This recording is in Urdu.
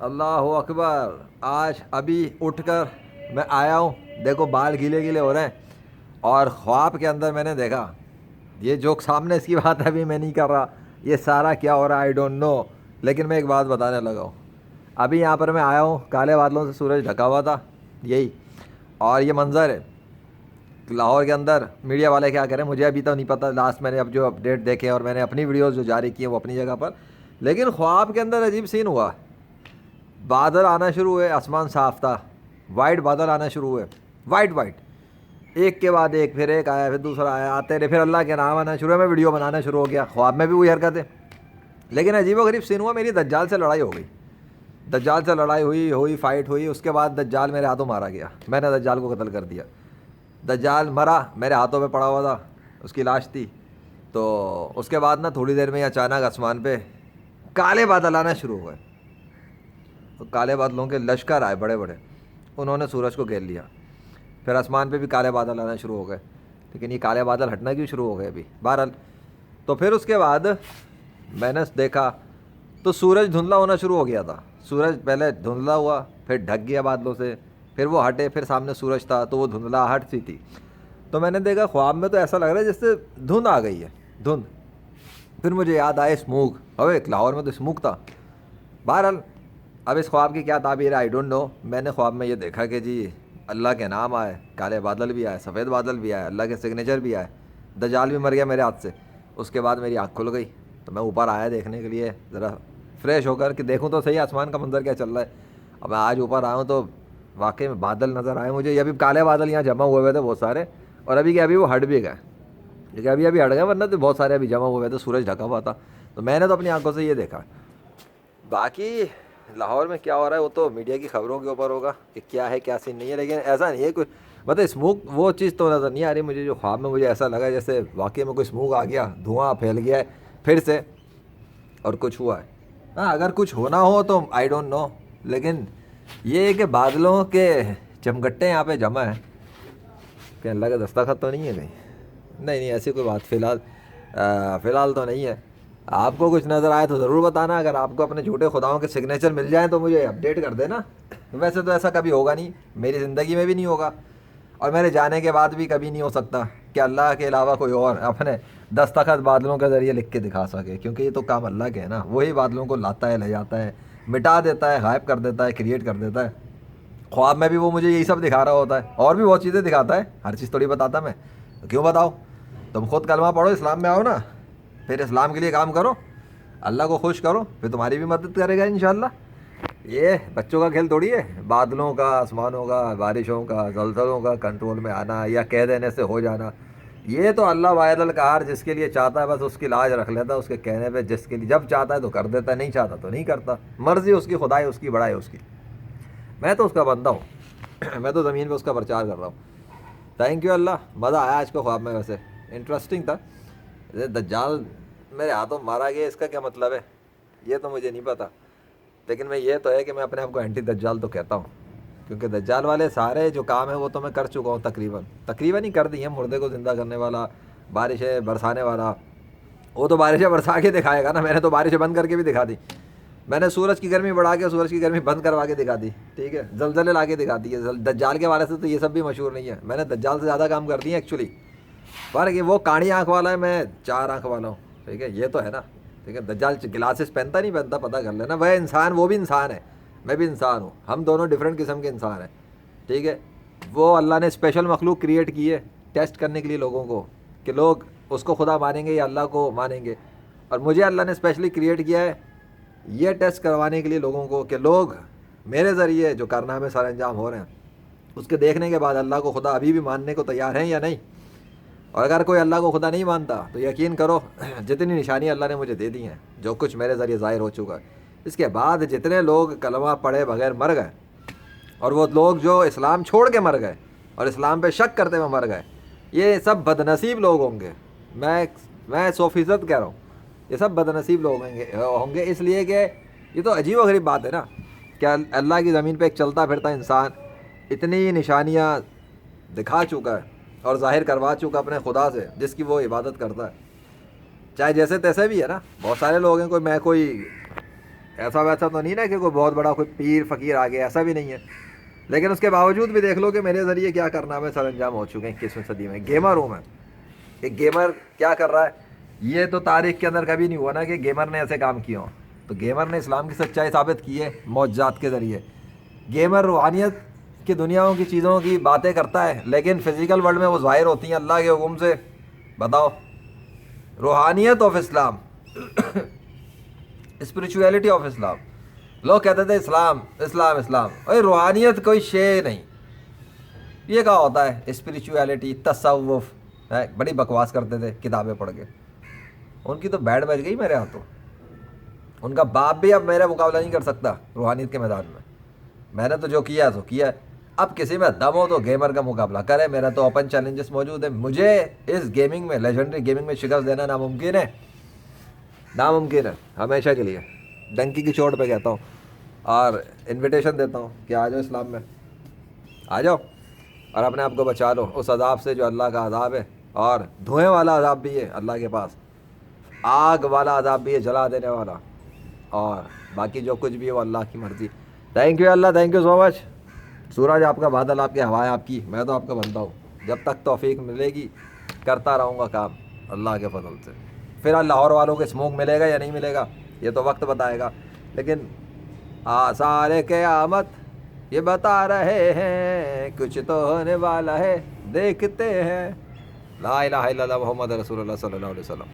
اللہ اکبر. آج ابھی اٹھ کر میں آیا ہوں, دیکھو بال گیلے گیلے ہو رہے ہیں, اور خواب کے اندر میں نے دیکھا, یہ جو سامنے اس کی بات ابھی میں نہیں کر رہا, یہ سارا کیا ہو رہا ہے آئی ڈونٹ نو, لیکن میں ایک بات بتانے لگا ہوں. ابھی یہاں پر میں آیا ہوں, کالے بادلوں سے سورج ڈھکا ہوا تھا یہی, اور یہ منظر ہے لاہور کے اندر. میڈیا والے کیا کریں مجھے ابھی تو نہیں پتہ, لاسٹ میں نے اب جو اپڈیٹ دیکھے اور میں نے اپنی ویڈیوز جو جاری کی ہیں وہ اپنی جگہ پر, لیکن خواب کے اندر عجیب سین ہوا. بادل آنا شروع ہوئے, آسمان صاف تھا, وائٹ بادل آنا شروع ہوئے, وائٹ وائٹ, ایک کے بعد ایک, پھر ایک آیا, پھر دوسرا آیا, آتے رہے, پھر اللہ کے نام آنا شروع ہے. میں ویڈیو بنانا شروع ہو گیا, خواب میں بھی وہی حرکت ہے. لیکن عجیب و غریب سین ہوا, میری دجال سے لڑائی ہو گئی. دجال سے لڑائی ہوئی فائٹ ہوئی, اس کے بعد دجال میرے ہاتھوں مارا گیا, میں نے دجال کو قتل کر دیا. دجال مرا, میرے ہاتھوں پہ پڑا ہوا تھا, اس کی لاش تھی. تو اس کے بعد نا تھوڑی دیر میں اچانک آسمان پہ کالے بادل آنا شروع ہوئے. تو کالے بادلوں کے لشکر آئے بڑے بڑے, انہوں نے سورج کو گھیر لیا. پھر آسمان پہ بھی کالے بادل آنا شروع ہو گئے, لیکن یہ کالے بادل ہٹنا کیوں شروع ہو گئے ابھی بہرحال. تو پھر اس کے بعد میں نے دیکھا تو سورج دھندلا ہونا شروع ہو گیا تھا. سورج پہلے دھندلا ہوا, پھر ڈھک گیا بادلوں سے, پھر وہ ہٹے, پھر سامنے سورج تھا تو وہ دھندلا ہٹ سی تھی. تو میں نے دیکھا خواب میں تو ایسا لگ رہا ہے جیسے دھند آ گئی ہے, دھند. پھر مجھے یاد آئے اسموگ, ابے لاہور میں تو اسموگ تھا. بہرحال اب اس خواب کی کیا تعبیر ہے آئی ڈونٹ نو. میں نے خواب میں یہ دیکھا کہ جی اللہ کے نام آئے, کالے بادل بھی آئے, سفید بادل بھی آئے, اللہ کے سگنیچر بھی آئے, دجال بھی مر گیا میرے ہاتھ سے. اس کے بعد میری آنکھ کھل گئی, تو میں اوپر آیا دیکھنے کے لیے ذرا فریش ہو کر کہ دیکھوں تو صحیح آسمان کا منظر کیا چل رہا ہے. اب میں آج اوپر آیا ہوں تو واقعی میں بادل نظر آئے مجھے. یہ ابھی کالے بادل یہاں جمع ہوئے ہوئے تھے بہت سارے, اور ابھی کہ ابھی وہ ہٹ بھی گئے, کیونکہ ابھی ہٹ گئے, ورنہ تو بہت سارے ابھی جمع ہوئے تھے, سورج ڈھکا ہوا تھا. تو میں نے تو اپنی آنکھوں سے یہ دیکھا. باقی لاہور میں کیا ہو رہا ہے وہ تو میڈیا کی خبروں کے اوپر ہوگا کہ کیا ہے کیا سین نہیں ہے, لیکن ایسا نہیں ہے کوئی مطلب اسموک وہ چیز تو نظر نہیں آ رہی مجھے. جو خواب میں مجھے ایسا لگا جیسے واقعی میں کوئی اسموک آ گیا, دھواں پھیل گیا ہے پھر سے اور کچھ ہوا ہے. ہاں اگر کچھ ہونا ہو تو آئی ڈونٹ نو, لیکن یہ ہے کہ بادلوں کے چمگٹے یہاں پہ جمع ہیں, کہ اللہ کا دستخط تو نہیں ہے کہیں. نہیں ایسی کوئی بات فی الحال تو نہیں ہے. آپ کو کچھ نظر آئے تو ضرور بتانا. اگر آپ کو اپنے جھوٹے خداؤں کے سگنیچر مل جائیں تو مجھے اپڈیٹ کر دینا. ویسے تو ایسا کبھی ہوگا نہیں, میری زندگی میں بھی نہیں ہوگا, اور میرے جانے کے بعد بھی کبھی نہیں ہو سکتا کہ اللہ کے علاوہ کوئی اور اپنے دستخط بادلوں کے ذریعے لکھ کے دکھا سکے, کیونکہ یہ تو کام اللہ کے ہے نا. وہی بادلوں کو لاتا ہے, لے جاتا ہے, مٹا دیتا ہے, غائب کر دیتا ہے, کریٹ کر دیتا ہے. خواب میں بھی وہ مجھے یہی سب دکھا رہا ہوتا ہے, اور بھی بہت چیزیں دکھاتا ہے, ہر چیز تھوڑی بتاتا میں. تو کیوں بتاؤ, تم خود کلمہ پڑھو, اسلام میں آؤ نا, پھر اسلام کے لیے کام کرو, اللہ کو خوش کرو, پھر تمہاری بھی مدد کرے گا انشاءاللہ. یہ بچوں کا کھیل تھوڑی ہے, بادلوں کا, آسمانوں کا, بارشوں کا, زلزلوں کا کنٹرول میں آنا یا کہہ دینے سے ہو جانا. یہ تو اللہ واحد القہار جس کے لیے چاہتا ہے بس اس کی لاج رکھ لیتا ہے, اس کے کہنے پہ جس کے لیے جب چاہتا ہے تو کر دیتا ہے, نہیں چاہتا تو نہیں کرتا. مرضی اس کی, خدائی اس کی, بڑائی اس کی. میں تو اس کا بندہ ہوں, میں تو زمین پہ اس کا پرچار کر رہا ہوں. تھینک یو اللہ, مزہ آیا آج کو خواب میں, ویسے انٹرسٹنگ تھا. دجال میرے ہاتھوں مارا گیا, اس کا کیا مطلب ہے یہ تو مجھے نہیں پتا, لیکن میں یہ تو ہے کہ میں اپنے آپ کو اینٹی دجال تو کہتا ہوں, کیونکہ دجال والے سارے جو کام ہیں وہ تو میں کر چکا ہوں تقریباً ہی کر دی ہیں. مردے کو زندہ کرنے والا, بارشیں برسانے والا, وہ تو بارشیں برسا کے دکھائے گا نا, میں نے تو بارشیں بند کر کے بھی دکھا دی. میں نے سورج کی گرمی بڑھا کے سورج کی گرمی بند کروا کے دکھا دی, ٹھیک ہے, زلزلے لا کے دکھا دی. دجال کے والے سے تو یہ سب بھی مشہور نہیں ہے, میں نے دجال سے زیادہ کام کر دیے ایکچولی. فرق یہ وہ کاڑی آنکھ والا ہے, میں 4 آنکھ والا ہوں, ٹھیک ہے, یہ تو ہے نا, ٹھیک ہے. دجال گلاسز پہنتا نہیں پہنتا پتہ کر لینا. وہ انسان, وہ بھی انسان ہے, میں بھی انسان ہوں, ہم دونوں ڈفرینٹ قسم کے انسان ہیں, ٹھیک ہے. وہ اللہ نے اسپیشل مخلوق کریٹ کی ہے ٹیسٹ کرنے کے لیے لوگوں کو, کہ لوگ اس کو خدا مانیں گے یا اللہ کو مانیں گے. اور مجھے اللہ نے اسپیشلی کریٹ کیا ہے یہ ٹیسٹ کروانے کے لیے لوگوں کو, کہ لوگ میرے ذریعے جو کارنامے سارے انجام ہو رہے ہیں اس کے دیکھنے کے بعد اللہ کو خدا ابھی بھی ماننے کو تیار ہیں یا نہیں. اور اگر کوئی اللہ کو خدا نہیں مانتا تو یقین کرو جتنی نشانیاں اللہ نے مجھے دے دی ہیں, جو کچھ میرے ذریعے ظاہر ہو چکا ہے, اس کے بعد جتنے لوگ کلمہ پڑھے بغیر مر گئے, اور وہ لوگ جو اسلام چھوڑ کے مر گئے اور اسلام پہ شک کرتے ہوئے مر گئے, یہ سب بدنصیب لوگ ہوں گے. میں 100% کہہ رہا ہوں, یہ سب بدنصیب لوگ ہوں گے, اس لیے کہ یہ تو عجیب و غریب بات ہے نا, کہ اللہ کی زمین پہ ایک چلتا پھرتا انسان اتنی نشانیاں دکھا چکا ہے اور ظاہر کروا چکا اپنے خدا سے جس کی وہ عبادت کرتا ہے, چاہے جیسے تیسے بھی ہے نا. بہت سارے لوگ ہیں, میں کوئی ایسا ویسا تو نہیں نا کہ کوئی بہت بڑا کوئی پیر فقیر آ گیا, ایسا بھی نہیں ہے. لیکن اس کے باوجود بھی دیکھ لو کہ میرے ذریعے کیا کارنامے سر انجام ہو چکے ہیں 21ویں صدی میں. گیمر ہوں میں. ایک گیمر کیا کر رہا ہے, یہ تو تاریخ کے اندر کبھی نہیں ہوا نا کہ گیمر نے ایسے کام کیے ہوں. تو گیمر نے اسلام کی سچائی ثابت کی ہے معجزات کے ذریعے. گیمر روحانیت کی دنیاؤں کی چیزوں کی باتیں کرتا ہے, لیکن فزیکل ورلڈ میں وہ ظاہر ہوتی ہیں اللہ کے حکم سے. بتاؤ, روحانیت آف اسلام, اسپریچویلٹی آف اسلام. لوگ کہتے تھے اسلام اسلام اسلام, اوے روحانیت کوئی شے نہیں. یہ کہا ہوتا ہے اسپریچویلٹی, تصوف ہے, بڑی بکواس کرتے تھے کتابیں پڑھ کے. ان کی تو بیٹ بج گئی میرے ہاتھوں. ان کا باپ بھی اب میرا مقابلہ نہیں کر سکتا روحانیت کے میدان میں. میں نے تو جو کیا ہے تو کیا ہے. اب کسی میں دم ہو تو گیمر کا مقابلہ کرے. میرا تو اوپن چیلنجز موجود ہے. مجھے اس گیمنگ میں, لیجنڈری گیمنگ میں شکست دینا ناممکن ہے, ناممکن ہے ہمیشہ کے لیے. ڈنکی کی چوٹ پہ کہتا ہوں اور انویٹیشن دیتا ہوں کہ آ جاؤ اسلام میں, آ جاؤ اور اپنے آپ کو بچا لو اس عذاب سے جو اللہ کا عذاب ہے. اور دھوئیں والا عذاب بھی ہے اللہ کے پاس, آگ والا عذاب بھی ہے جلا دینے والا, اور باقی جو کچھ بھی ہے وہ اللہ کی مرضی. تھینک یو اللہ, تھینک یو سو مچ. سورج آپ کا, بادل آپ کے, ہوائیں آپ کی, میں تو آپ کا بندہ ہوں. جب تک توفیق ملے گی کرتا رہوں گا کام اللہ کے فضل سے. پھر لاہور والوں کو اسموک ملے گا یا نہیں ملے گا یہ تو وقت بتائے گا. لیکن آثار قیامت یہ بتا رہے ہیں کچھ تو ہونے والا ہے, دیکھتے ہیں. لا الہ الا اللہ محمد رسول اللہ صلی اللہ علیہ وسلم.